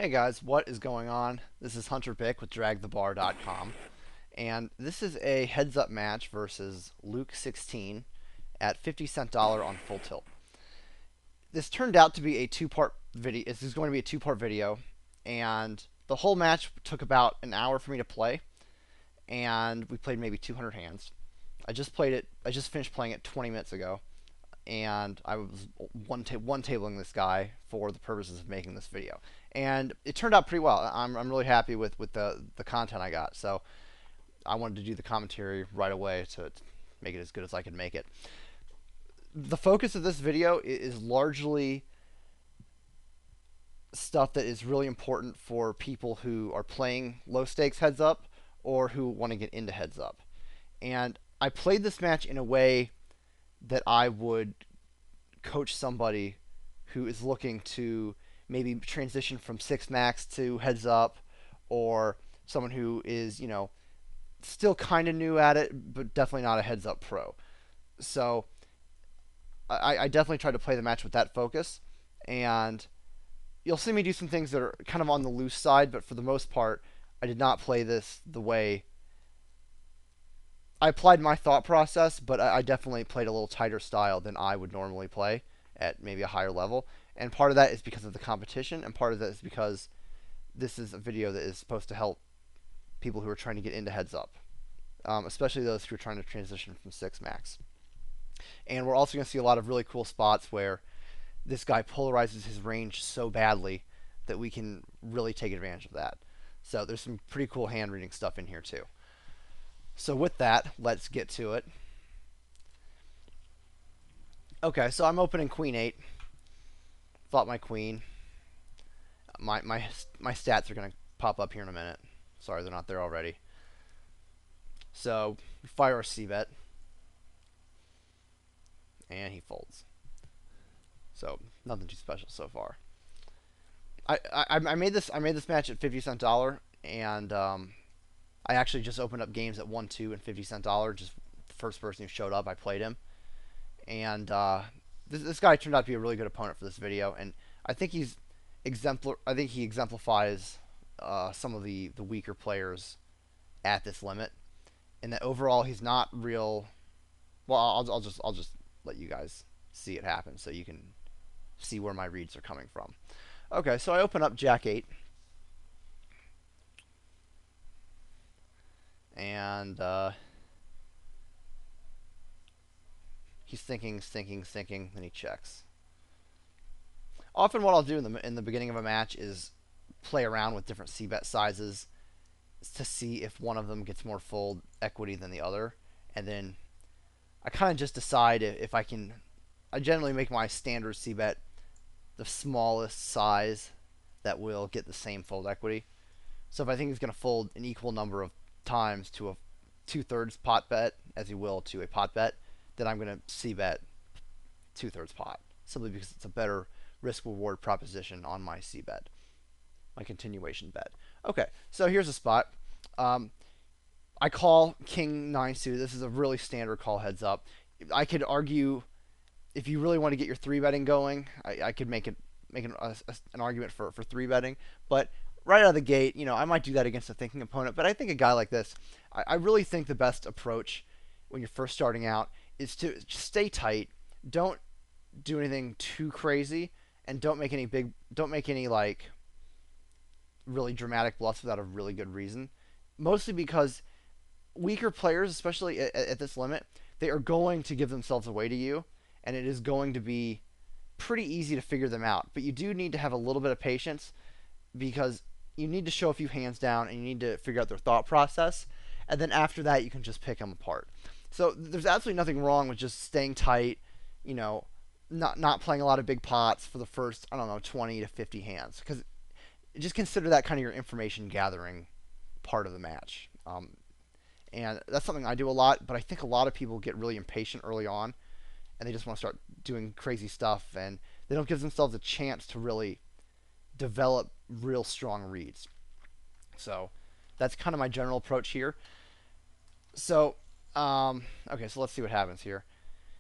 Hey guys, what is going on? This is Hunter Bick with DragTheBar.com, and this is a heads-up match versus Luke 16 at 50 cent dollar on Full Tilt. This turned out to be a two-part video. This is going to be a two-part video, and the whole match took about an hour for me to play, and we played maybe 200 hands. I just played it. I just finished playing it 20 minutes ago, and I was one tabling this guy for the purposes of making this video, and it turned out pretty well. I'm really happy with the content I got, so I wanted to do the commentary right away to make it as good as I could make it. The focus of this video is largely stuff that is really important for people who are playing low stakes heads up or who want to get into heads up. And I played this match in a way that I would coach somebody who is looking to maybe transition from 6 max to heads up, or someone who is, still kind of new at it, but definitely not a heads up pro. So I definitely tried to play the match with that focus, and you'll see me do some things that are kind of on the loose side, but for the most part, I did not play this the way I applied my thought process, but I definitely played a little tighter style than I would normally play at maybe a higher level. And part of that is because of the competition, and part of that is because this is a video that is supposed to help people who are trying to get into heads up, especially those who are trying to transition from 6 max. And we're also going to see a lot of really cool spots where this guy polarizes his range so badly that we can really take advantage of that. So there's some pretty cool hand reading stuff in here too. So with that, let's get to it. Okay, so I'm opening Queen 8. Flop my Queen. My stats are going to pop up here in a minute. Sorry, they're not there already. So we fire our C-bet. And he folds. So nothing too special so far. I made this match at 50 cent dollar, and I actually just opened up games at 1-2 and 50 cent dollar. Just the first person who showed up, I played him, and this guy turned out to be a really good opponent for this video, and I think he's I think he exemplifies some of the weaker players at this limit, and that overall he's not real. Well, I'll just let you guys see it happen so you can see where my reads are coming from. Okay, so I open up Jack 8. And he's thinking, then he checks. Often what I'll do in the beginning of a match is play around with different c-bet sizes to see if one of them gets more fold equity than the other, and then I kind of just decide if I can. I generally make my standard c-bet the smallest size that will get the same fold equity. So if I think he's going to fold an equal number of times to a 2/3 pot bet, as he will to a pot bet, then I'm going to c-bet 2/3 pot, simply because it's a better risk-reward proposition on my c-bet, my continuation bet. Okay, so here's a spot. I call King 9 suited. This is a really standard call heads up. I could argue, if you really want to get your 3-betting going, I could make an argument for 3-betting, but right out of the gate, I might do that against a thinking opponent, but I think a guy like this, I really think the best approach when you're first starting out is to just stay tight, don't do anything too crazy, and don't make any like really dramatic bluffs without a really good reason. Mostly because weaker players, especially at this limit, they are going to give themselves away to you, and it is going to be pretty easy to figure them out. But you do need to have a little bit of patience, because you need to show a few hands down, and you need to figure out their thought process, and then after that you can just pick them apart. So there's absolutely nothing wrong with just staying tight, not playing a lot of big pots for the first, 20 to 50 hands, because just consider that kind of your information gathering part of the match. And that's something I do a lot, but I think a lot of people get really impatient early on, and they just want to start doing crazy stuff, and they don't give themselves a chance to really develop real strong reads. So that's kind of my general approach here. So, okay, so let's see what happens here.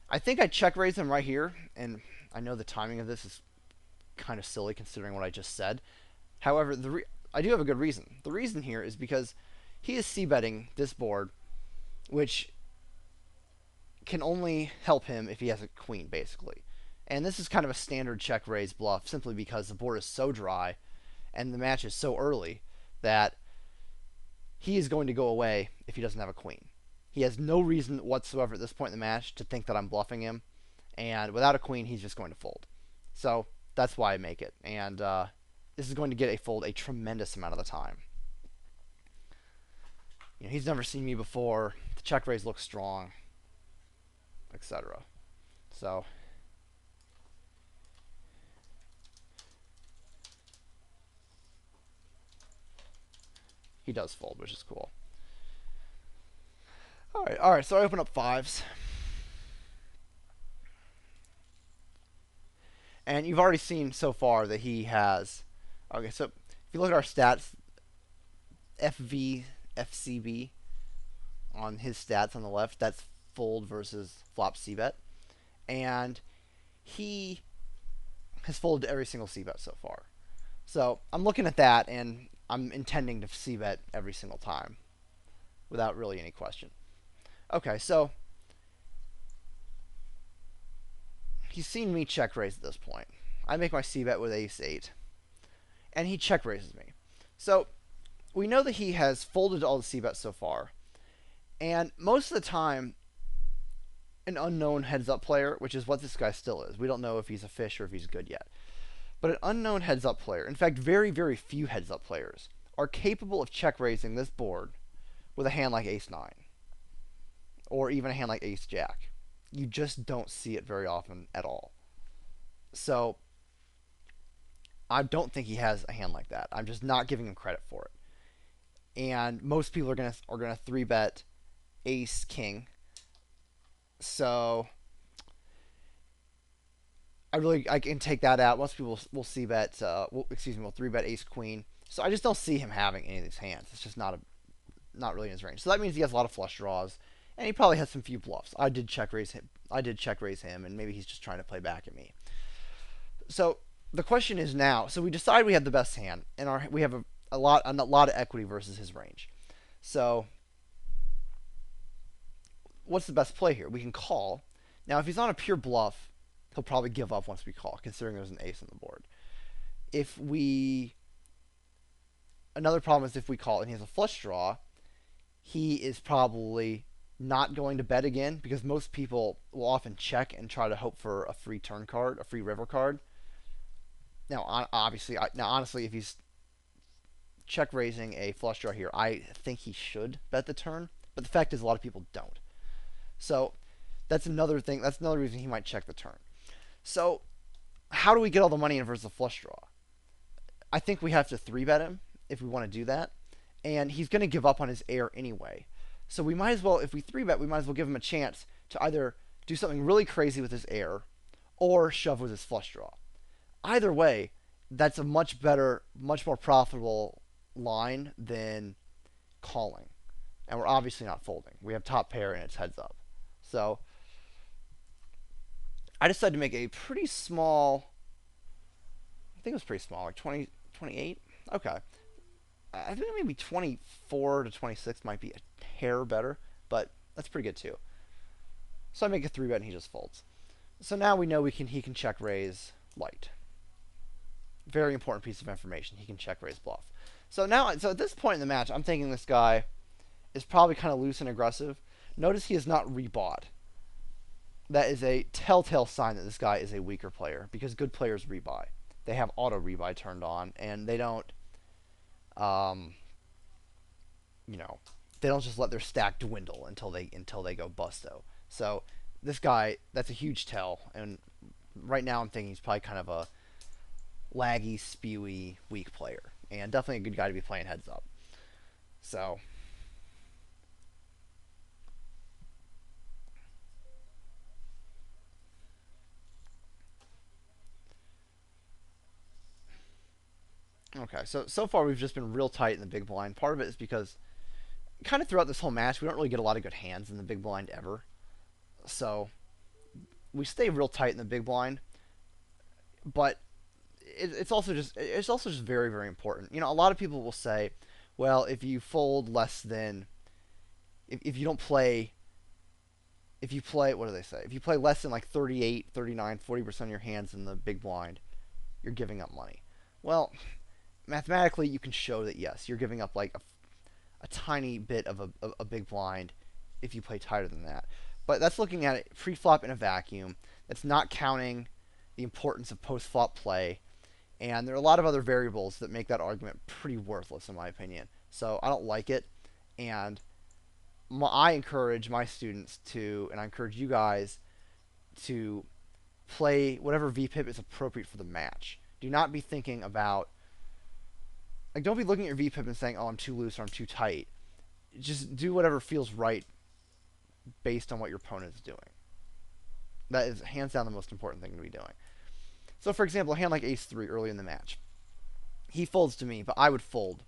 I think I check raise him right here, and I know the timing of this is kind of silly considering what I just said. However, I do have a good reason. The reason here is because he is c-betting this board, which can only help him if he has a queen, basically. And this is kind of a standard check raise bluff simply because the board is so dry and the match is so early that he is going to go away if he doesn't have a queen. He has no reason whatsoever at this point in the match to think that I'm bluffing him, and without a queen, he's just going to fold. So that's why I make it, and this is going to get a fold a tremendous amount of the time. He's never seen me before. The check raise looks strong, etc. So he does fold, which is cool. All right. So I open up fives, and you've already seen so far that he has. Okay, so if you look at our stats, FCB on his stats on the left, that's fold versus flop c-bet, and he has folded every single c-bet so far. So I'm looking at that, and I'm intending to c-bet every single time without really any question. Okay, so he's seen me check raise at this point. I make my c-bet with ace-8, and he check raises me. So we know that he has folded all the c-bets so far, and most of the time, an unknown heads-up player, which is what this guy still is. We don't know if he's a fish or if he's good yet. But an unknown heads-up player, in fact, very, very few heads-up players, are capable of check raising this board with a hand like ace-9, or even a hand like ace-jack. You just don't see it very often at all. So I don't think he has a hand like that. I'm just not giving him credit for it. And most people are gonna 3-bet ace-king. So I can take that out. Most people will c-bet, will 3-bet ace-queen. So I just don't see him having any of these hands. It's just not really in his range. So that means he has a lot of flush draws, and he probably has some few bluffs. I did check raise him, and maybe he's just trying to play back at me. So the question is now. So we decide we have the best hand, and we have a lot of equity versus his range. So what's the best play here? We can call. Now, if he's on a pure bluff, he'll probably give up once we call, considering there's an ace on the board. Another problem is if we call and he has a flush draw, he is probably not going to bet again, because most people will often check and try to hope for a free turn card, a free river card. Now, honestly, if he's check raising a flush draw here, I think he should bet the turn. But the fact is, a lot of people don't. So that's another thing. That's another reason he might check the turn. So how do we get all the money in versus a flush draw? I think we have to 3-bet him if we want to do that. And he's going to give up on his air anyway. So we might as well, if we 3-bet, we might as well give him a chance to either do something really crazy with his air or shove with his flush draw. Either way, that's a much more profitable line than calling. And we're obviously not folding. We have top pair and it's heads up. So I decided to make a pretty small, I think it was pretty small, like 20, 28? Okay. I think maybe 24 to 26 might be a hair better, but that's pretty good too. So I make a 3-bet and he just folds. So now we know he can check raise light. Very important piece of information. He can check raise bluff. So at this point in the match, I'm thinking this guy is probably kind of loose and aggressive. Notice he is not rebought. That is a telltale sign that this guy is a weaker player, because good players rebuy. They have auto rebuy turned on, and they don't, they don't just let their stack dwindle until they go busto. So this guy, that's a huge tell, and right now I'm thinking he's probably kind of a laggy, spewy, weak player, and definitely a good guy to be playing heads up. So okay, so far we've just been real tight in the big blind. Part of it is because kind of throughout this whole match we don't really get a lot of good hands in the big blind ever. So we stay real tight in the big blind, but it's also just very very important. A lot of people will say, well, if you fold less than if you don't play if you play what do they say? If you play less than like 38, 39, 40% of your hands in the big blind, you're giving up money. Well, mathematically you can show that yes, you're giving up like a tiny bit of a big blind if you play tighter than that. But that's looking at it pre-flop in a vacuum. That's not counting the importance of post-flop play. And there are a lot of other variables that make that argument pretty worthless, in my opinion. So I don't like it. And I encourage my students to, and I encourage you guys to play whatever VPIP is appropriate for the match. Do not be thinking about, like, don't be looking at your VPIP and saying, oh, I'm too loose or I'm too tight. Just do whatever feels right based on what your opponent is doing. That is hands down the most important thing to be doing. So, for example, a hand like Ace-3 early in the match. He folds to me, but I would fold.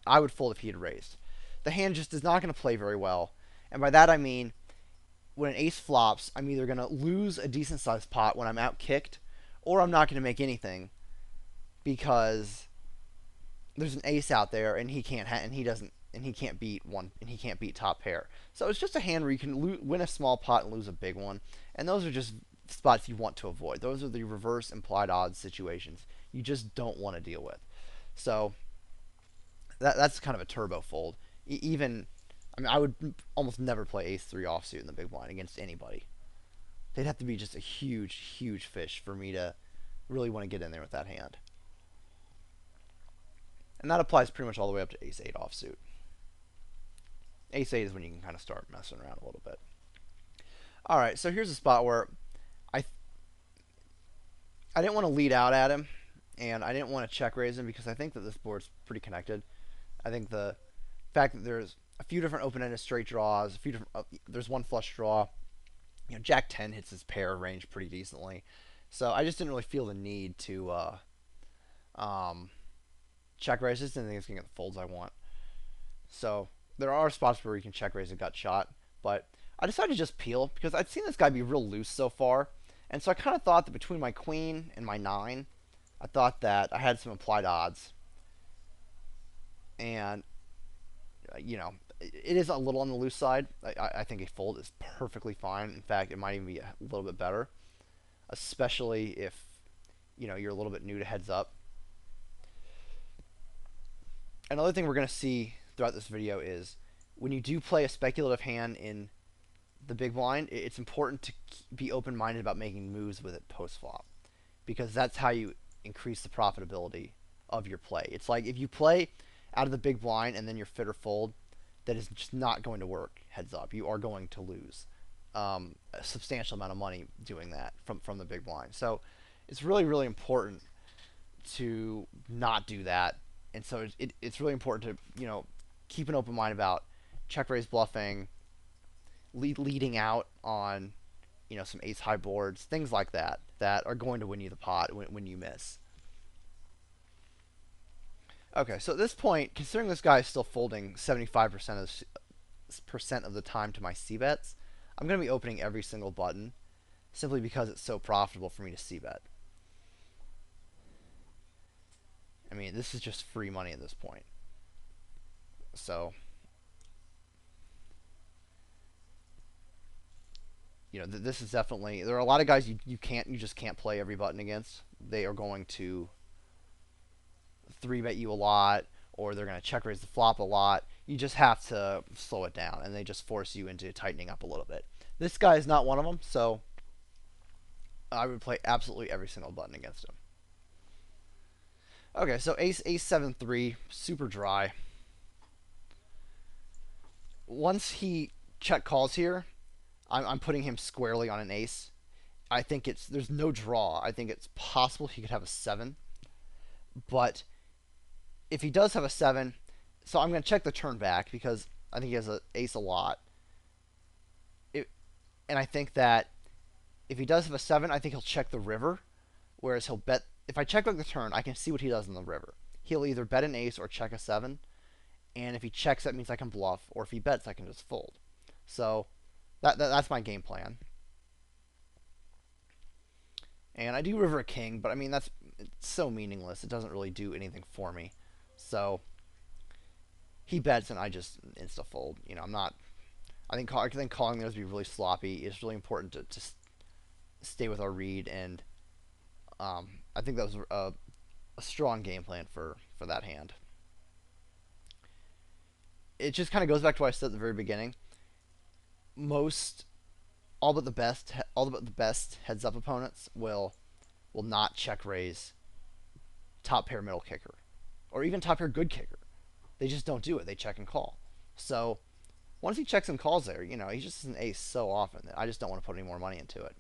I would fold if he had raised. The hand just is not going to play very well. And by that I mean, when an ace flops, I'm either going to lose a decent-sized pot when I'm out-kicked, or I'm not going to make anything because there's an ace out there and he can't beat top pair. So it's just a hand where you can win a small pot and lose a big one, and those are just spots you want to avoid. Those are the reverse implied odds situations you just don't want to deal with. So that's kind of a turbo fold. I would almost never play Ace-3 offsuit in the big blind against anybody. They'd have to be just a huge, huge fish for me to really want to get in there with that hand. And that applies pretty much all the way up to Ace-8 offsuit. Ace-8 is when you can kind of start messing around a little bit. Alright, so here's a spot where I didn't want to lead out at him, and I didn't want to check raise him because I think that this board's pretty connected. I think the fact that there's a few different open-ended straight draws, there's one flush draw. Jack 10 hits his pair range pretty decently. So I just didn't really feel the need to check raise. I just didn't think it's going to get the folds I want. So there are spots where you can check raise a gut shot, but I decided to just peel because I'd seen this guy be real loose so far. And so I kind of thought that between my queen and my 9, I thought that I had some implied odds. And, it is a little on the loose side. I think a fold is perfectly fine. In fact, it might even be a little bit better, especially if, you're a little bit new to heads up. Another thing we're going to see throughout this video is when you do play a speculative hand in the big blind, it's important to be open-minded about making moves with it post-flop, because that's how you increase the profitability of your play. It's like if you play out of the big blind and then your fit or fold, that is just not going to work heads up. You are going to lose a substantial amount of money doing that from the big blind. So it's really, really important to not do that. And so it's really important to, keep an open mind about check raise bluffing, leading out on, some ace high boards, things like that are going to win you the pot when you miss. Okay, so at this point, considering this guy is still folding 75% of the time to my c-bets, I'm going to be opening every single button simply because it's so profitable for me to c-bet. I mean, this is just free money at this point. So, this is definitely, there are a lot of guys you just can't play every button against. They are going to 3-bet you a lot, or they're going to check raise the flop a lot. You just have to slow it down, and they just force you into tightening up a little bit. This guy is not one of them, so I would play absolutely every single button against him. Okay, so ace 7-3, super dry. Once he check calls here, I'm putting him squarely on an ace. I think there's no draw. I think it's possible he could have a 7, but if he does have a 7, so I'm going to check the turn back because I think he has an ace a lot. And I think that if he does have a 7, I think he'll check the river, whereas he'll bet. If I check back the turn, I can see what he does in the river. He'll either bet an ace or check a 7, and if he checks, that means I can bluff, or if he bets, I can just fold. So that's my game plan. And I do river a king, but I mean, it's so meaningless. It doesn't really do anything for me. So he bets, and I just insta fold. I'm not. I think calling those would be really sloppy. It's really important to stay with our read, and I think that was a strong game plan for that hand. It just kind of goes back to what I said at the very beginning. Most all but the best heads up opponents will not check raise top pair middle kicker or even top pair good kicker. They just don't do it. They check and call. So once he checks and calls there, he just is an ace so often that I just don't want to put any more money into it.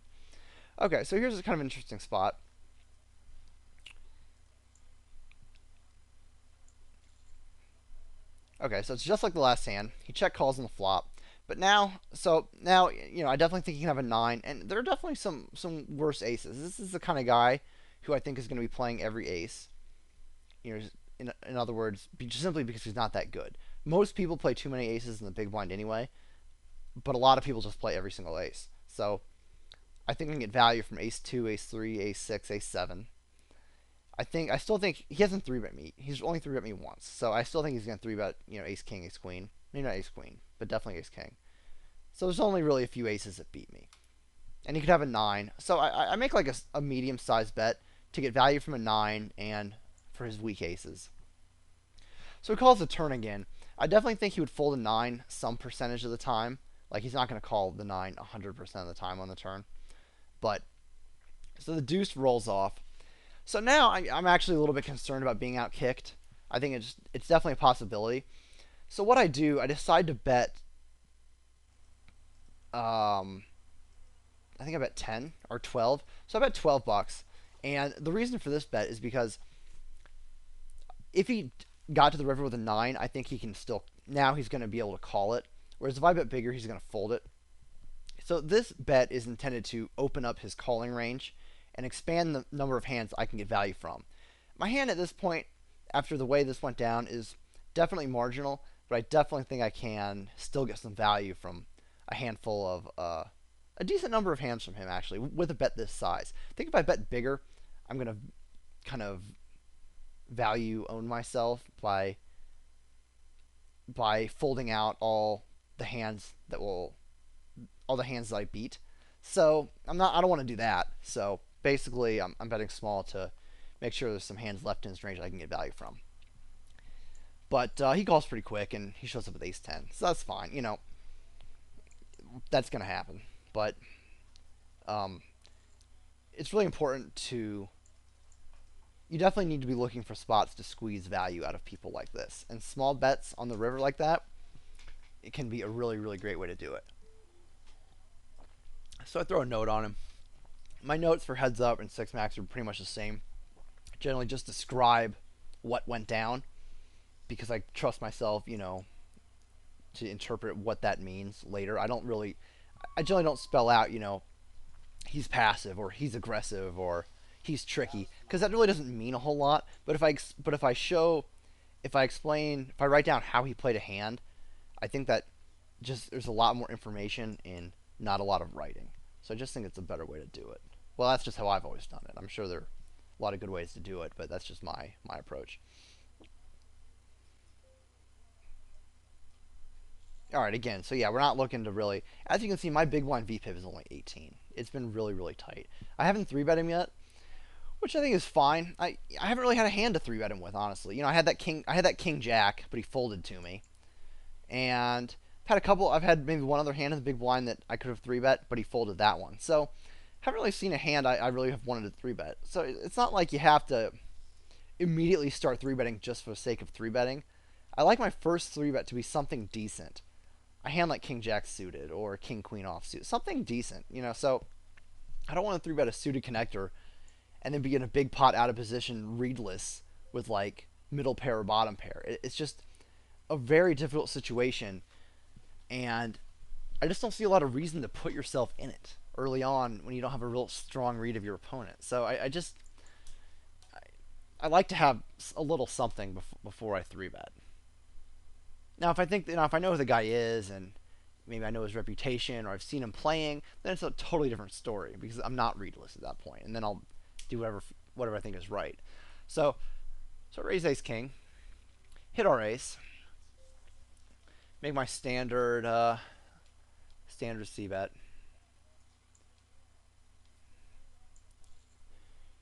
Okay, so here's a kind of interesting spot. Okay, so it's just like the last hand. He check calls on the flop. But now, I definitely think he can have a 9, and there are definitely some worse aces. This is the kind of guy who I think is going to be playing every ace. In other words, simply because he's not that good. Most people play too many aces in the big blind anyway, but a lot of people just play every single ace. So I think we can get value from ace 2, ace 3, ace 6, ace 7. I still think he hasn't 3-bet me. He's only 3-bet me once. So I still think he's going to 3-bet, ace king, ace queen. Maybe not ace queen, but definitely ace king. So there's only really a few aces that beat me. And he could have a 9. So I make like a medium-sized bet to get value from a 9 and for his weak aces. So he calls the turn again. I definitely think he would fold a 9 some percentage of the time. Like, he's not going to call the 9 100% of the time on the turn. But, so the deuce rolls off. So now I'm actually a little bit concerned about being out-kicked. I think it's definitely a possibility. So what I do, I decide to bet, I think I bet 10 or 12. So I bet $12. And the reason for this bet is because if he got to the river with a 9, I think he can still, now he's going to be able to call it. Whereas if I bet bigger, he's going to fold it. So this bet is intended to open up his calling range and expand the number of hands I can get value from. My hand at this point, after the way this went down, is definitely marginal, but I definitely think I can still get some value from a handful of, a decent number of hands from him, actually, with a bet this size. I think if I bet bigger, I'm going to kind of value own myself by folding out all the hands that I beat. So I don't want to do that. So basically, I'm betting small to make sure there's some hands left in his range I can get value from. But he calls pretty quick, and he shows up with ace 10. So that's fine. That's going to happen. But it's really important to... You definitely need to be looking for spots to squeeze value out of people like this. And small bets on the river like that, it can be a really, really great way to do it. So I throw a note on him. My notes for heads up and 6 max are pretty much the same. Generally just describe what went down, because I trust myself, to interpret what that means later. I generally don't spell out, he's passive or he's aggressive or he's tricky, because that really doesn't mean a whole lot. But if I write down how he played a hand, I think that just there's a lot more information in not a lot of writing. So I just think it's a better way to do it. Well, that's just how I've always done it. I'm sure there are a lot of good ways to do it, but that's just my approach. All right, again, so yeah, we're not looking to really... As you can see, my big blind VPIP is only 18. It's been really, really tight. I haven't 3-bet him yet, which I think is fine. I haven't really had a hand to 3-bet him with, honestly. I had that king jack, but he folded to me. And I've had maybe one other hand in the big blind that I could have 3-bet, but he folded that one. So haven't really seen a hand I really have wanted to 3-bet. So it's not like you have to immediately start 3-betting just for the sake of 3-betting. I like my first 3-bet to be something decent. A hand like king jack suited or king queen offsuit, something decent, So I don't want to 3-bet a suited connector and then be in a big pot out of position readless with like middle pair or bottom pair. It's just a very difficult situation, and I just don't see a lot of reason to put yourself in it early on when you don't have a real strong read of your opponent. So I like to have a little something before I 3-bet. Now, if I know who the guy is and maybe I know his reputation or I've seen him playing, then it's a totally different story because I'm not readless at that point, and then I'll do whatever whatever I think is right. So raise ace king, hit our ace, make my standard c bet.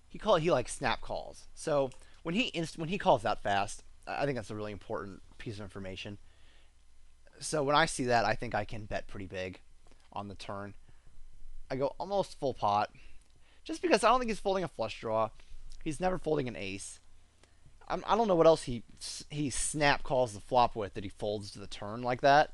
He like snap calls. So when he calls that fast, I think that's a really important piece of information. So when I see that, I think I can bet pretty big on the turn. I go almost full pot, just because I don't think he's folding a flush draw. He's never folding an ace. I don't know what else he snap calls the flop with that he folds to the turn like that,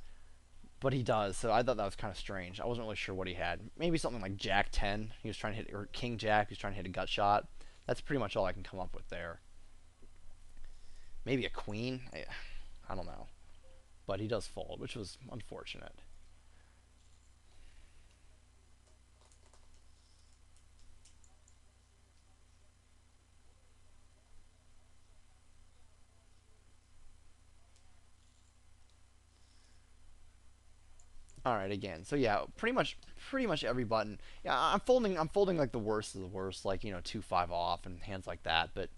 but he does. So I thought that was kind of strange. I wasn't really sure what he had. Maybe something like Jack 10. He was trying to hit, or King Jack. He was trying to hit a gut shot. That's pretty much all I can come up with there. Maybe a queen. I don't know, but he does fold, which was unfortunate. All right, again. So yeah, pretty much every button. Yeah, I'm folding like the worst of the worst, like 2-5 off and hands like that. But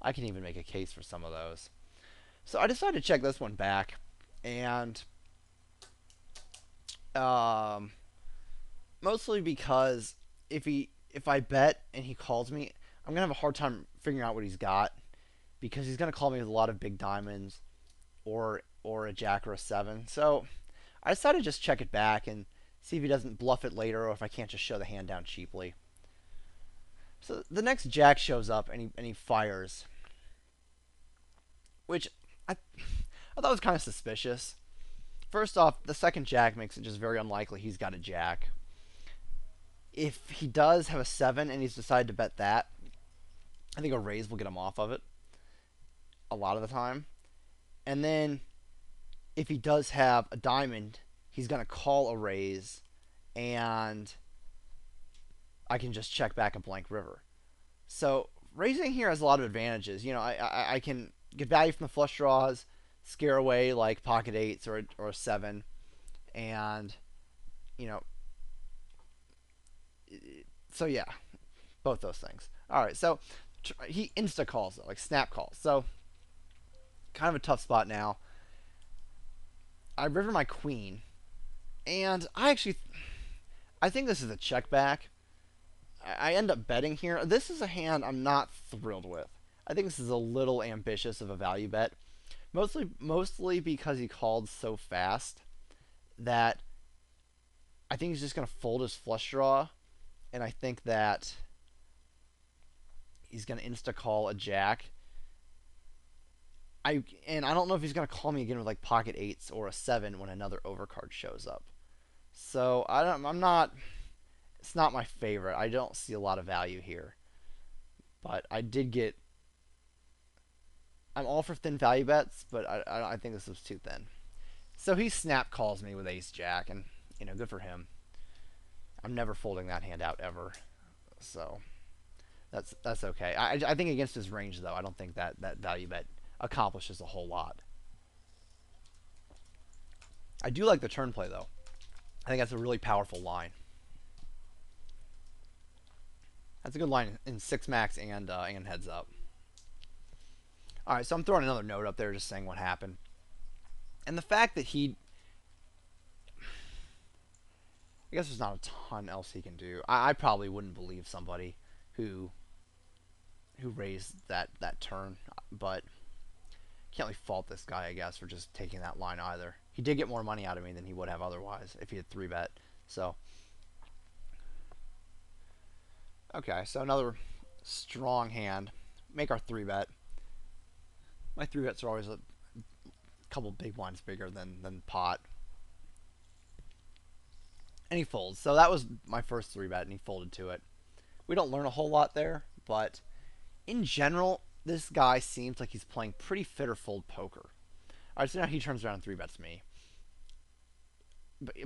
I can even make a case for some of those. So I decided to check this one back, and um, mostly because if I bet and he calls me, I'm gonna have a hard time figuring out what he's got, because he's gonna call me with a lot of big diamonds, or a jack or a seven. So I decided to just check it back and see if he doesn't bluff it later, or if I can't just show the hand down cheaply. So the next jack shows up, and he fires, which I thought was kind of suspicious. First off, the second jack makes it just very unlikely he's got a jack. If he does have a seven and he's decided to bet that, I think a raise will get him off of it a lot of the time. And then if he does have a diamond, he's going to call a raise, and I can just check back a blank river. So raising here has a lot of advantages. I can get value from the flush draws, scare away like pocket eights or a seven, and you know. So yeah, both those things. All right, so he insta calls though, like snap calls. So kind of a tough spot now. I river my queen, and I think this is a check back. I end up betting here. This is a hand I'm not thrilled with. I think this is a little ambitious of a value bet. Mostly because he called so fast that I think he's just going to fold his flush draw, and I think that he's going to insta call a jack. I don't know if he's going to call me again with like pocket eights or a seven when another overcard shows up. So I'm not. It's not my favorite. I don't see a lot of value here, but I did get. I'm all for thin value bets, but I think this was too thin. So he snap calls me with ace jack, and good for him. I'm never folding that hand out ever, so that's okay. I think against his range though, I don't think that value bet accomplishes a whole lot. I do like the turn play though. I think that's a really powerful line. That's a good line in six max and heads up. All right, so I'm throwing another note up there, just saying what happened, and the fact that I guess there's not a ton else he can do. I probably wouldn't believe somebody who raised that turn, but can't really fault this guy, I guess, for just taking that line either. He did get more money out of me than he would have otherwise if he had 3-bet. So okay, so another strong hand. Make our 3-bet. My 3-bets are always a couple big blinds bigger than pot. And he folds. So that was my first 3-bet, and he folded to it. We don't learn a whole lot there, but in general, this guy seems like he's playing pretty fit or fold poker. Alright, so now he turns around and 3-bets me.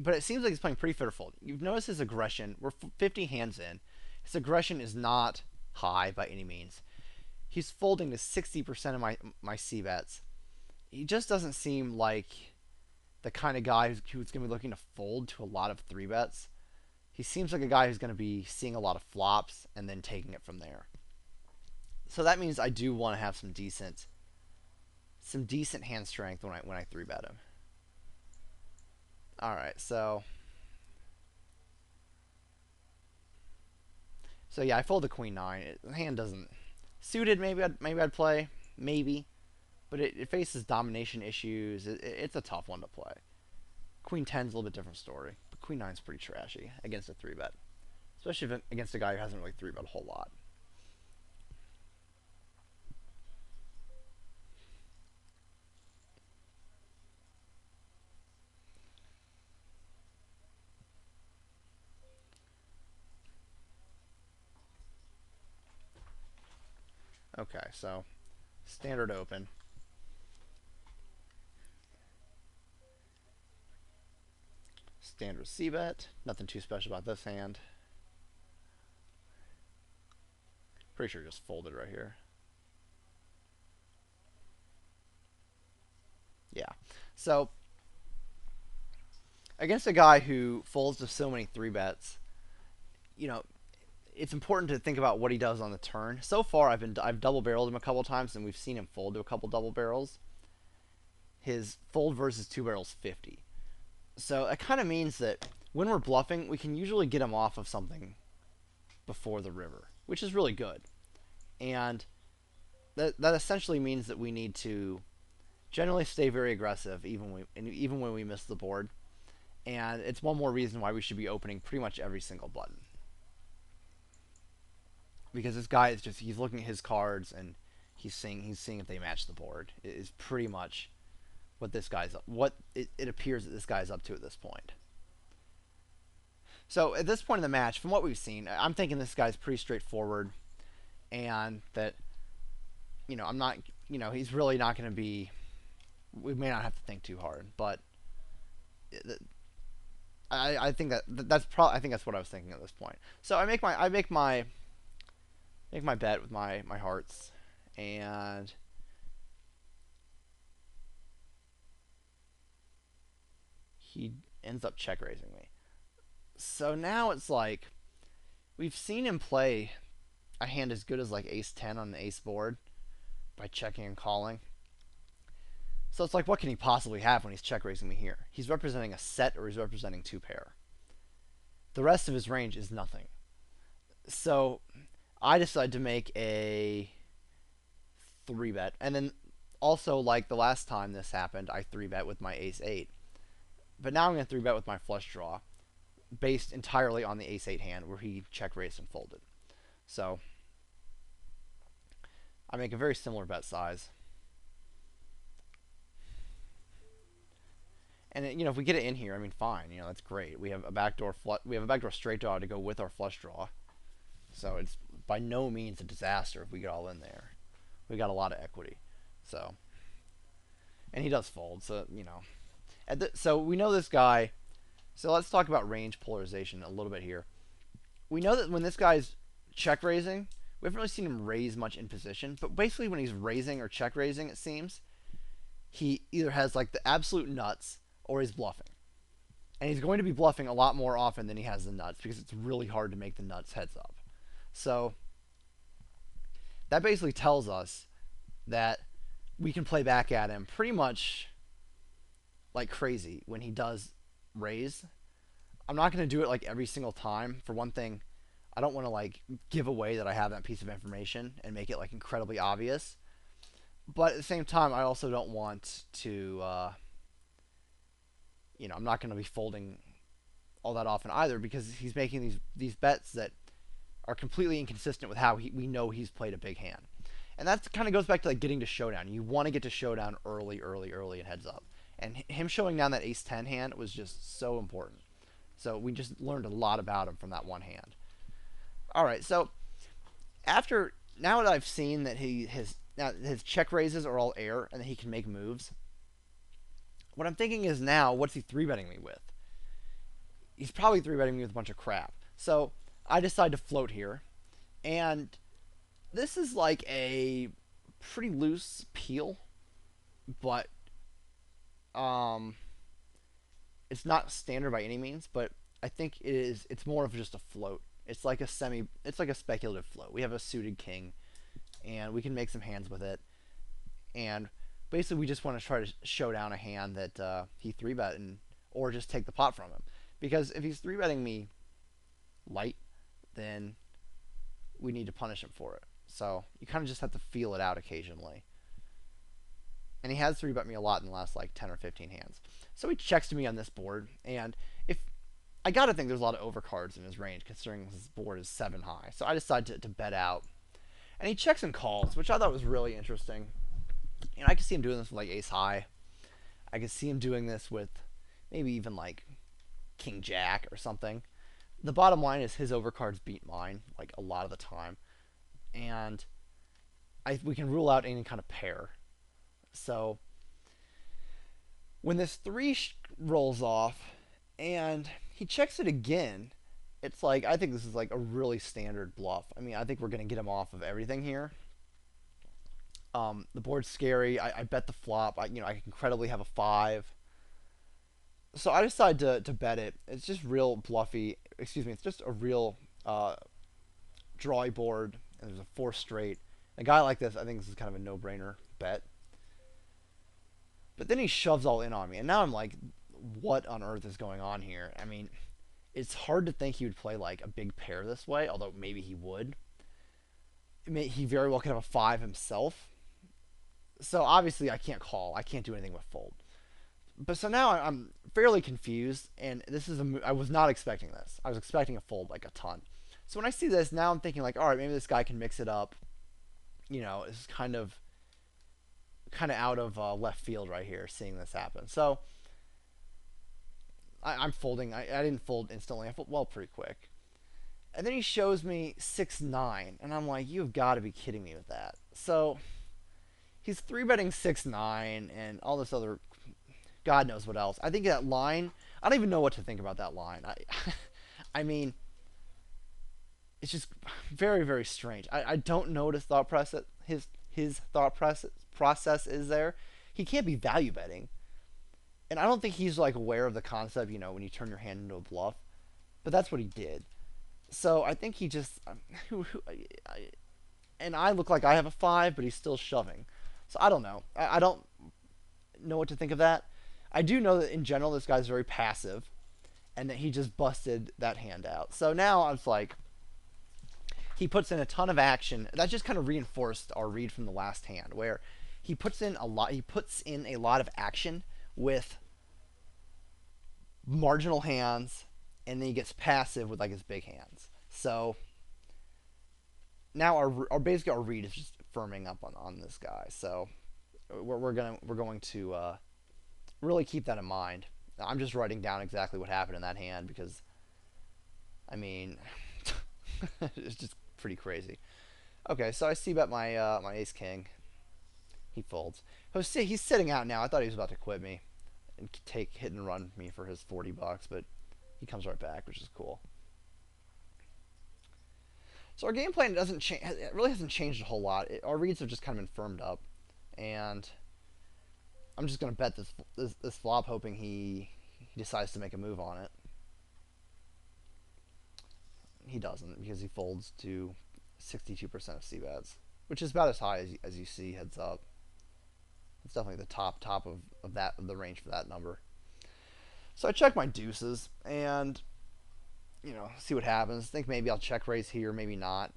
But it seems like he's playing pretty fit or fold. You've noticed his aggression. We're 50 hands in. His aggression is not high by any means. He's folding to 60% of my c-bets. He just doesn't seem like the kind of guy who's going to be looking to fold to a lot of 3-bets. He seems like a guy who's going to be seeing a lot of flops and then taking it from there. So that means I do want to have some decent hand strength when I 3-bet him. All right, so yeah, I fold the queen nine. The hand doesn't suited. Maybe I'd play maybe, but it faces domination issues. It's a tough one to play. Queen 10's a little bit different story, but queen nine's pretty trashy against a 3-bet, especially if against a guy who hasn't really 3-bet a whole lot. Okay, so standard open. Standard c-bet. Nothing too special about this hand. Pretty sure just folded right here. Yeah. So against a guy who folds to so many 3-bets, you know, it's important to think about what he does on the turn. So far, I've double barreled him a couple times, and we've seen him fold to a couple double barrels. His fold versus 2 barrels 50. So it kind of means that when we're bluffing, we can usually get him off of something before the river, which is really good. And that essentially means that we need to generally stay very aggressive even when we miss the board. And it's one more reason why we should be opening pretty much every single button. Because this guy is he's looking at his cards and he's seeing if they match the board. It is pretty much what it appears that this guy's up to at this point. So at this point in the match, from what we've seen, I'm thinking this guy's pretty straightforward, and that I'm not he's really not going to be. We may not have to think too hard, but I think that's probably I think that's what I was thinking at this point. So I make my bet with my hearts, and he ends up check raising me. So now it's like we've seen him play a hand as good as like ace 10 on the ace board by checking and calling. So it's like, what can he possibly have when he's check raising me here? He's representing a set, or he's representing 2 pair. The rest of his range is nothing. So I decided to make a 3-bet, and then also, like the last time this happened, I 3-bet with my ace 8. But now I'm going to 3-bet with my flush draw, based entirely on the ace 8 hand where he check raised and folded. So I make a very similar bet size. And if we get it in here, I mean, fine. That's great. We have a backdoor straight draw to go with our flush draw. So it's by no means a disaster if we get all in there. We got a lot of equity. So, and he does fold. So so we know this guy. So let's talk about range polarization a little bit here. We know that when this guy's check raising, we haven't really seen him raise much in position. But basically, when he's raising or check raising, it seems he either has like the absolute nuts, or he's bluffing. And he's going to be bluffing a lot more often than he has the nuts, because it's really hard to make the nuts heads up. So that basically tells us that we can play back at him pretty much like crazy when he does raise. I'm not going to do it like every single time. For one thing, I don't want to like give away that I have that piece of information and make it like incredibly obvious. But at the same time, I also don't want to I'm not going to be folding all that often either, because he's making these bets that are completely inconsistent with how we know he's played a big hand. And that kind of goes back to like getting to showdown. You want to get to showdown early and heads up. And him showing down that ace 10 hand was just so important. So we just learned a lot about him from that one hand. All right, so now that I've seen that his check raises are all air and that he can make moves, what I'm thinking is now, what's he 3-betting me with? He's probably 3-betting me with a bunch of crap. So I decide to float here, and this is like a pretty loose peel, but it's not standard by any means, but I think it's more of just a float. It's like a speculative float. We have a suited king, and we can make some hands with it. And basically, we just want to try to show down a hand that he 3-bet and or just take the pot from him. Because if he's 3-betting me light, then we need to punish him for it. So you kind of just have to feel it out occasionally. And he has 3-bet me a lot in the last like 10 or 15 hands. So he checks to me on this board, and if I gotta think there's a lot of overcards in his range, considering his board is 7 high. So I decided to bet out. And he checks and calls, which I thought was really interesting. You know, I could see him doing this with like ace high. I could see him doing this with maybe even like king jack or something. The bottom line is his overcards beat mine like a lot of the time, and we can rule out any kind of pair. So when this 3 rolls off and he checks it again, it's like I think this is like a really standard bluff. I mean, I think we're gonna get him off of everything here. The board's scary. I bet the flop. I can credibly have a 5. So I decide to bet it. It's just real bluffy. Excuse me. It's just a real drawy board, and there's a 4 straight. A guy like this, I think this is kind of a no-brainer bet. But then he shoves all in on me, and now I'm like, what on earth is going on here? I mean, it's hard to think he would play like a big pair this way, although maybe he would. He very well could have a 5 himself. So obviously I can't call. I can't do anything with fold. But so now I'm fairly confused, and this is I was not expecting this. I was expecting a fold like a ton. So when I see this, now I'm thinking like, all right, maybe this guy can mix it up. This is kind of out of left field right here, seeing this happen. So I'm folding. I didn't fold instantly. I fold pretty quick. And then he shows me 6-9, and I'm like, you've got to be kidding me with that. So he's 3-betting 6-9 and all this other God knows what else. I think that line, I don't even know what to think about that line. I mean, it's just very, very strange. I don't know what his thought process his thought process is there. He can't be value betting. And I don't think he's like aware of the concept, when you turn your hand into a bluff. But that's what he did. So I think he just and I look like I have a 5, but he's still shoving. So I don't know. I don't know what to think of that. I do know that in general this guy's very passive, and that he just busted that hand out. So now I was like, he puts in a ton of action. That just kind of reinforced our read from the last hand, where he puts in a lot. He puts in a lot of action with marginal hands, and then he gets passive with like his big hands. So now our basically our read is just firming up on this guy. So we're going to really keep that in mind. I'm just writing down exactly what happened in that hand because, I mean, it's just pretty crazy. Okay, so I see bet my my ace king. He folds. He's sitting out now. I thought he was about to quit me and hit and run me for his $40, but he comes right back, which is cool. So our game plan doesn't change. It really hasn't changed a whole lot. Our reads have just kind of been firmed up, and I'm just gonna bet this flop, hoping he decides to make a move on it. He doesn't, because he folds to 62% of c-bets, which is about as high as you see heads up. It's definitely the top of the range for that number. So I check my deuces and see what happens. Think maybe I'll check raise here, maybe not.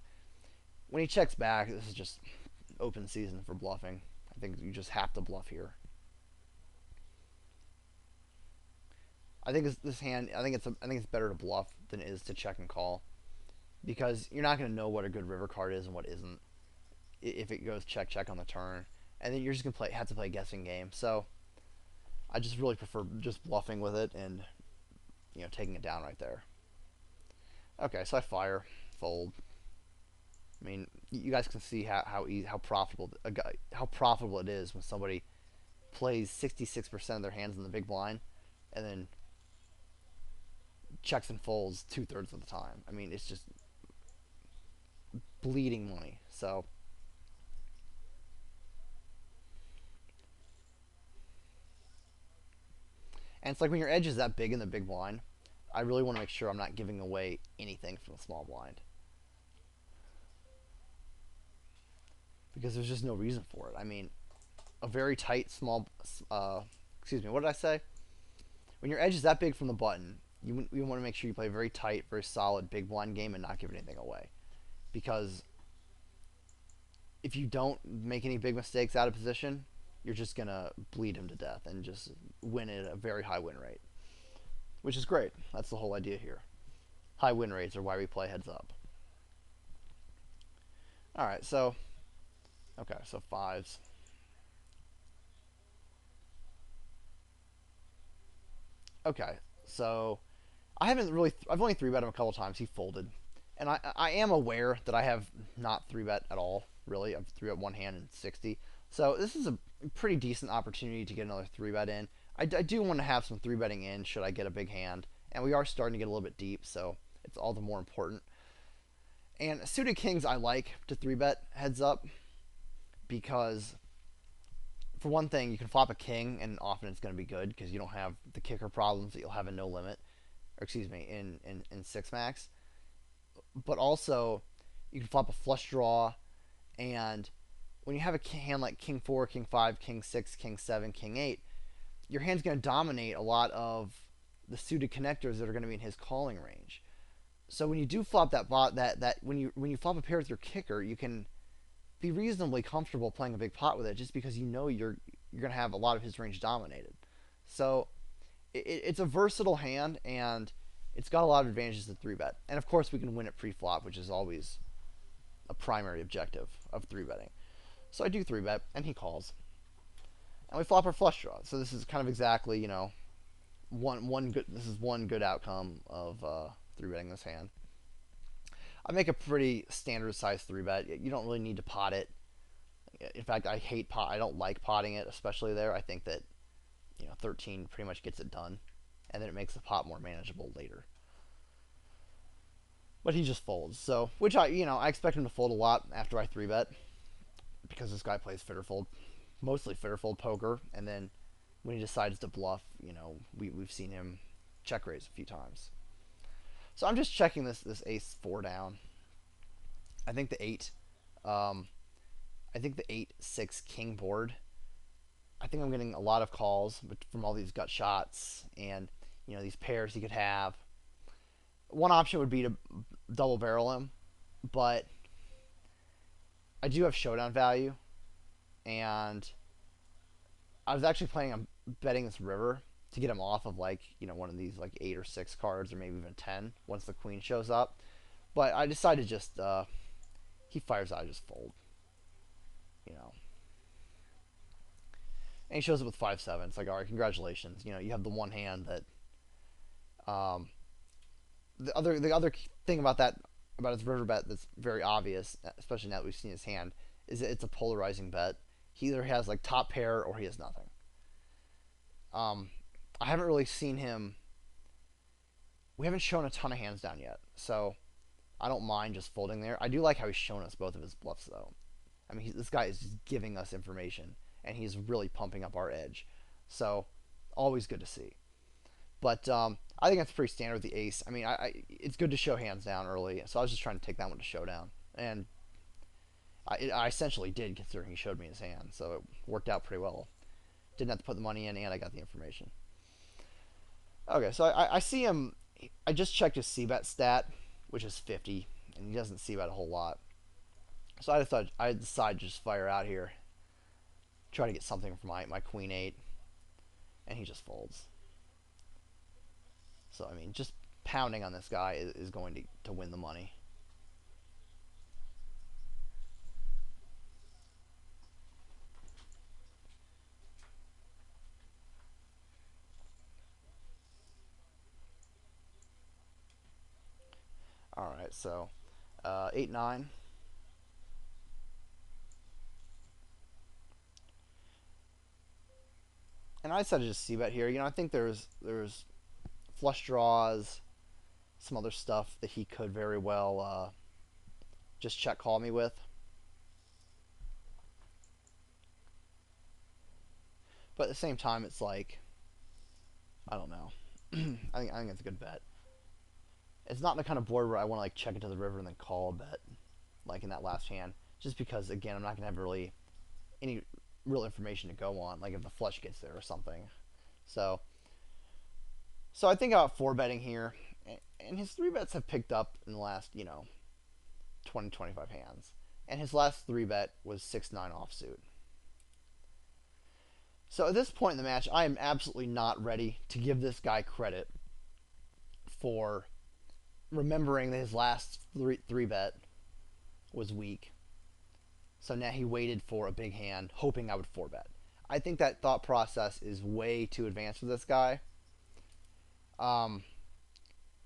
When he checks back, this is just open season for bluffing. I think you just have to bluff here. I think this hand. I think it's better to bluff than it is to check and call, because you're not going to know what a good river card is and what isn't if it goes check on the turn, and then you're just going to have to play a guessing game. So I just really prefer just bluffing with it and taking it down right there. Okay, so I fire, fold. I mean, you guys can see how profitable it is when somebody plays 66% of their hands in the big blind, and then checks and folds 2/3 of the time. I mean, it's just bleeding money. So and it's like when your edge is that big in the big blind, I really want to make sure I'm not giving away anything from the small blind. because there's just no reason for it. I mean, a very tight, small, excuse me, what did I say? When your edge is that big from the button, you want to make sure you play a very tight, very solid, big blind game and not give anything away. Because if you don't make any big mistakes out of position, you're just going to bleed him to death and just win at a very high win rate, which is great. That's the whole idea here. High win rates are why we play heads up. All right, so okay, so fives. Okay, so I haven't really. I've only three bet him a couple times. He folded, and I am aware that I have not three bet at all. Really, I've three bet one hand in 60. So this is a pretty decent opportunity to get another three bet in. I do want to have some three betting in should I get a big hand, and we are starting to get a little bit deep, so it's all the more important. And suited kings I like to three bet heads up because for one thing you can flop a king and often it's going to be good because you don't have the kicker problems that you'll have in no limit, or excuse me, in six max. But also you can flop a flush draw, and when you have a hand like king four, king five, king six, king seven, king eight, your hand's going to dominate a lot of the suited connectors that are going to be in his calling range. So when you do flop that when you flop a pair with your kicker, you can be reasonably comfortable playing a big pot with it, just because you know you're going to have a lot of his range dominated. So it's a versatile hand, and it's got a lot of advantages to three bet. And of course, we can win it pre-flop, which is always a primary objective of three betting. So I do three bet, and he calls, and we flop our flush draw. So this is kind of exactly one good. This is one good outcome of three betting this hand. I make a pretty standard size three bet. You don't really need to pot it. In fact, I hate pot. I don't like potting it, especially there. I think that 13 pretty much gets it done, and then it makes the pot more manageable later. But he just folds. So, which I expect him to fold a lot after I three bet, because this guy plays fit or fold, mostly fit or fold poker, and then when he decides to bluff, we've seen him check raise a few times. So I'm just checking this ace four down. I think the eight, I think the 8-6 king board. I think I'm getting a lot of calls from all these gut shots and these pairs he could have. One option would be to double barrel him, but I do have showdown value, and I was actually planning on betting this river to get him off of one of these 8 or 6 cards, or maybe even 10 once the queen shows up. But I decided just he fires out, I just fold. And he shows up with 5-7. It's like, all right, congratulations. You have the one hand that. The other thing about his river bet that's very obvious, especially now that we've seen his hand, is that it's a polarizing bet. He either has top pair or he has nothing. I haven't really seen him. We haven't shown a ton of hands down yet, so I don't mind just folding there. I do like how he's shown us both of his bluffs, though. I mean, this guy is just giving us information, and he's really pumping up our edge. So, always good to see. But I think that's pretty standard with the ace. I mean, it's good to show hands down early, so I was just trying to take that one to showdown. And I essentially did, considering he showed me his hand, so it worked out pretty well. Didn't have to put the money in, and I got the information. Okay, so I see him. I just checked his c-bet stat, which is 50, and he doesn't c-bet a whole lot. So I decided to just fire out here, try to get something for my queen 8, and he just folds. So I mean, just pounding on this guy is going to win the money. All right, so 8-9. And I decided to just c-bet here. I think there's flush draws, some other stuff that he could very well just check call me with. But at the same time, it's like, I don't know. I think it's a good bet. It's not the kind of board where I want to check into the river and then call a bet, like in that last hand. just because again I'm not gonna have really any real information to go on, like if the flush gets there or something. So so I think about four betting here, and his three bets have picked up in the last 20 25 hands, and his last three bet was 6-9 offsuit. So at this point in the match, I am absolutely not ready to give this guy credit for remembering that his last three bet was weak. So now he waited for a big hand, hoping I would four bet. I think that thought process is way too advanced for this guy. Um,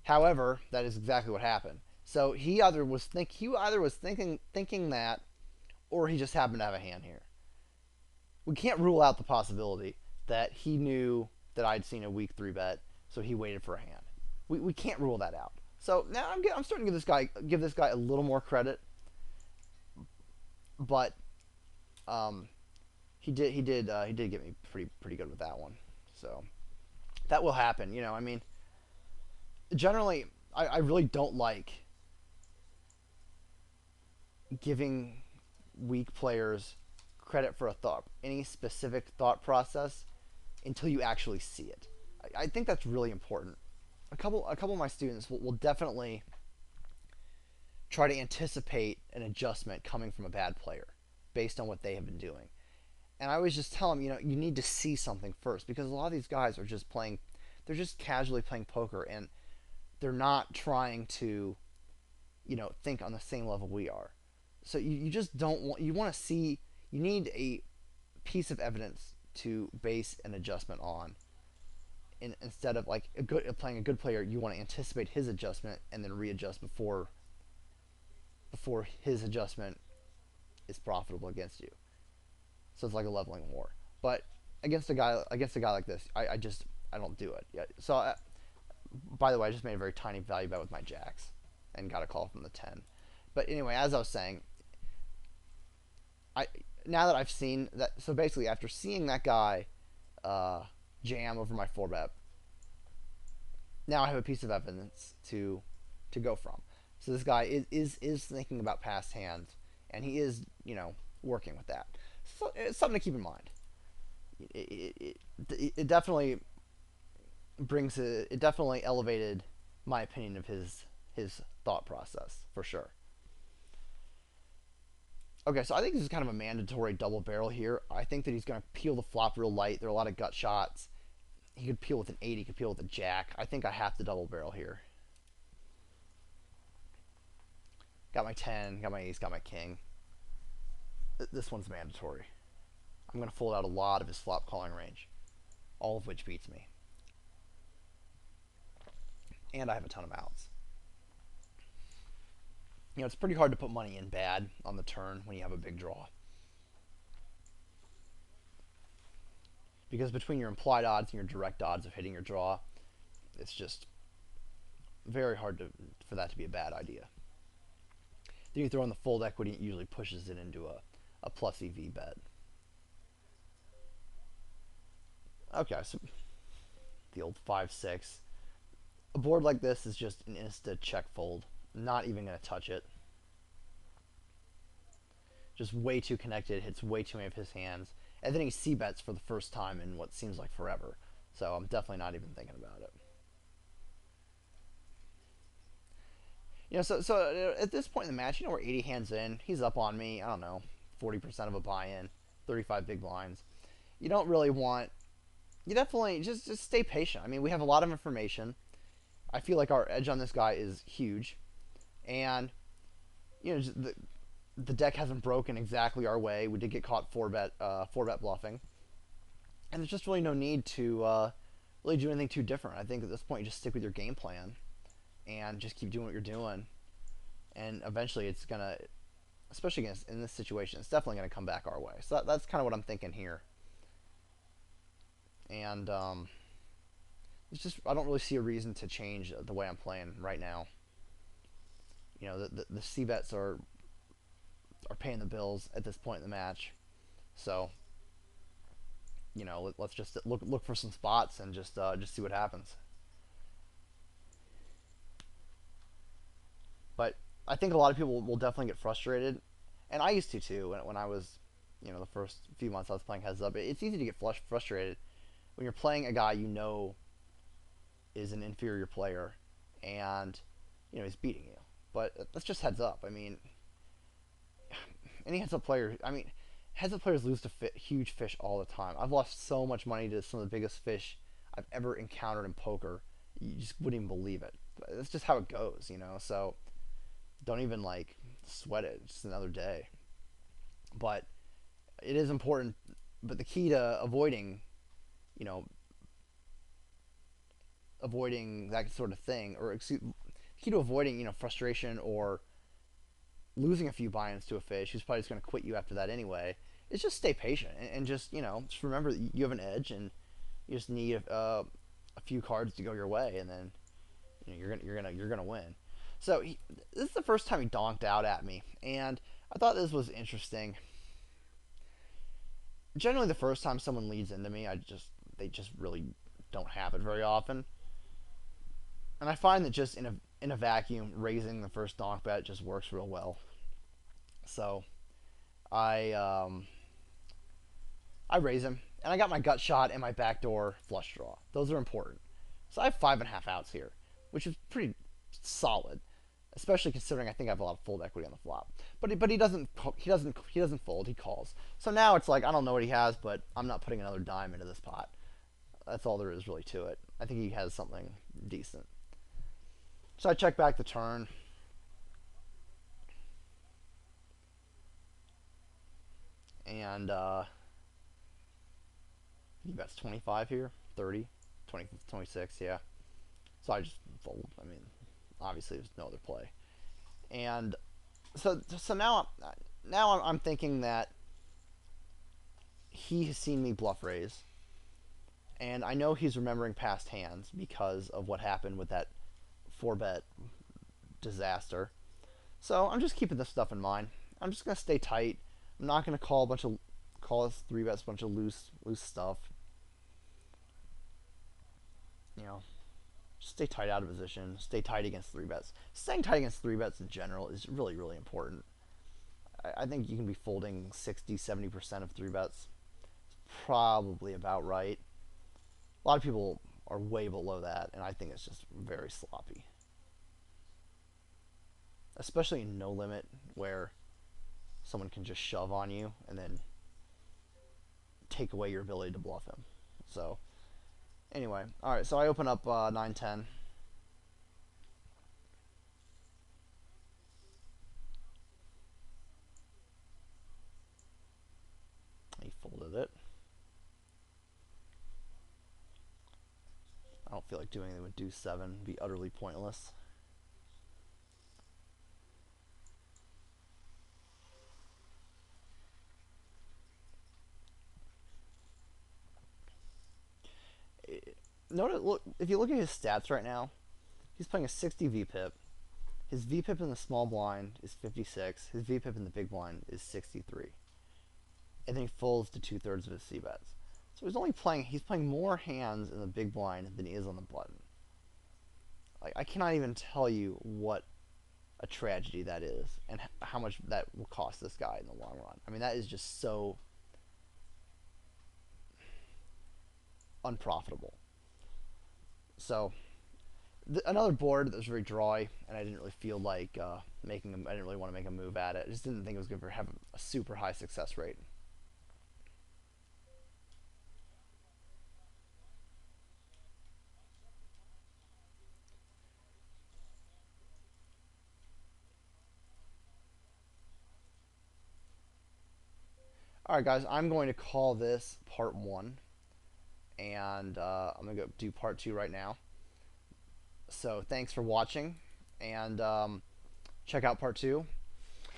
However, that is exactly what happened. So he either was thinking that, or he just happened to have a hand here. We can't rule out the possibility that he knew that I'd seen a weak three bet, so he waited for a hand. We can't rule that out. So now I'm starting to give this guy a little more credit, but he did get me pretty good with that one. So that will happen. I mean, generally I really don't like giving weak players credit for any specific thought process until you actually see it. I think that's really important. A couple of my students will definitely try to anticipate an adjustment coming from a bad player based on what they have been doing. And I always just tell them, you need to see something first, because a lot of these guys are just playing, they're just casually playing poker, and they're not trying to, think on the same level we are. So you just don't want, you want to see, you need a piece of evidence to base an adjustment on. Instead of like playing a good player, you want to anticipate his adjustment and then readjust before his adjustment is profitable against you. So it's like a leveling war. But against a guy like this, I don't do it. Yeah. So by the way, I just made a very tiny value bet with my jacks and got a call from the 10. But anyway, as I was saying, now that I've seen that, so basically after seeing that guy jam over my 4-bet, now I have a piece of evidence to go from. So this guy is thinking about past hands, and he is working with that. So it's something to keep in mind. It definitely it definitely elevated my opinion of his thought process for sure. Okay, so I think this is kind of a mandatory double barrel here. I think that he's going to peel the flop real light. There are a lot of gut shots. He could peel with an 8. He could peel with a jack. I think I have to double barrel here. Got my 10, got my ace, got my king. This one's mandatory. I'm going to fold out a lot of his flop calling range, all of which beats me. And I have a ton of outs. It's pretty hard to put money in bad on the turn when you have a big draw. Because between your implied odds and your direct odds of hitting your draw, it's just very hard for that to be a bad idea. Then you throw in the fold equity, it usually pushes it into a plus EV bet. Okay, so the old 5-6. A board like this is just an insta check fold. Not even going to touch it. Just way too connected, hits way too many of his hands. And then he c-bets for the first time in what seems like forever. So I'm definitely not even thinking about it. So at this point in the match, we're 80 hands in. He's up on me, I don't know, 40% of a buy-in, 35 big blinds. You don't really want... You definitely just stay patient. I mean, we have a lot of information. I feel like our edge on this guy is huge. And, the deck hasn't broken exactly our way. We did get caught 4-bet bluffing. And there's just really no need to really do anything too different. I think at this point you just stick with your game plan and just keep doing what you're doing. And eventually it's going to, especially in this situation, it's definitely going to come back our way. So that's kind of what I'm thinking here. And it's just, I don't really see a reason to change the way I'm playing right now. The c-bets are paying the bills at this point in the match. So, let's just look for some spots and just see what happens. But I think a lot of people will definitely get frustrated And I used to too when I was, the first few months I was playing heads up. It's easy to get frustrated when you're playing a guy you know is an inferior player, and he's beating you. But that's just heads up. I mean, any heads up player. I mean, heads up players lose to huge fish all the time. I've lost so much money to some of the biggest fish I've ever encountered in poker. You just wouldn't even believe it. But that's just how it goes. So don't even like sweat it. It's just another day. But it is important. But the key to you know, avoiding that sort of thing, or key to avoiding frustration or losing a few buy-ins to a fish who's probably just going to quit you after that anyway, is just stay patient and just just remember that you have an edge and you just need a few cards to go your way, and then you're gonna win. So this is the first time he donked out at me, and I thought this was interesting. Generally, the first time someone leads into me, they just really don't have it very often, and I find that just in a vacuum, raising the first donk bet just works real well. So I I raise him, and I got my gut shot and my backdoor flush draw. Those are important. So I have 5.5 outs here, which is pretty solid, especially considering I think I have a lot of fold equity on the flop. But he doesn't fold. He calls. So now it's like I don't know what he has, but I'm not putting another dime into this pot. That's all there is really to it. I think he has something decent. So I check back the turn. And he bets 25 here, 30, 20, 26, yeah. So I just fold. I mean, obviously there's no other play. And so now I'm thinking that he has seen me bluff raise, and I know he's remembering past hands because of what happened with that 4-bet disaster. So I'm just keeping this stuff in mind. I'm just gonna stay tight. I'm not gonna call us 3-bets a bunch of loose stuff. You know, stay tight out of position. Stay tight against 3-bets. Staying tight against 3-bets in general is really, really important. I think you can be folding 60-70% of 3-bets. It's probably about right. A lot of people are way below that, and I think it's just very sloppy. Especially in no limit, where someone can just shove on you and then take away your ability to bluff him. So anyway, all right. So I open up 9-10. He folded it. I don't feel like doing anything with deuce 7. It'd be utterly pointless. Look, if you look at his stats right now, he's playing a 60 VPIP. His VPIP in the small blind is 56. His VPIP in the big blind is 63. And then he folds to 2/3 of his C bets. So he's playing more hands in the big blind than he is on the button. Like, I cannot even tell you what a tragedy that is and how much that will cost this guy in the long run. I mean, that is just so unprofitable. So another board that was very dry, and I didn't really feel like making. I didn't really want to make a move at it. I just didn't think it was going to have a super high success rate. All right, guys, I'm going to call this part 1, and I'm going to go do part 2 right now. So thanks for watching, and check out part 2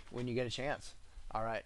when you get a chance. All right.